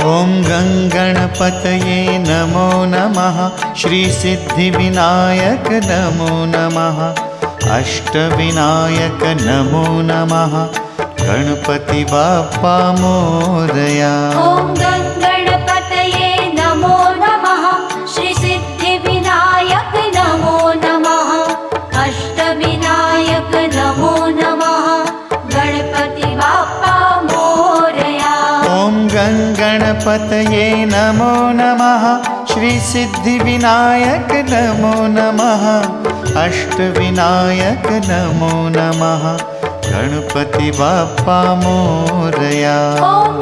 ॐ गणपतये नमो नमः। श्री सिद्धिविनायक नमो नमः। अष्टविनायक नमो नमः। गणपति बाप्पा मोरया। ॐ गणपतये नमो नमः। श्री सिद्धिविनायक नमो नमः। अष्टविनायक नमो नमः। गणपति बाप्पा मोरया। ॐ गणपतये नमो नमः। श्री सिद्धिविनायक नमो नमः। अष्टविनायक नमो नमः। गणपति बाप्पा मोरया। ॐ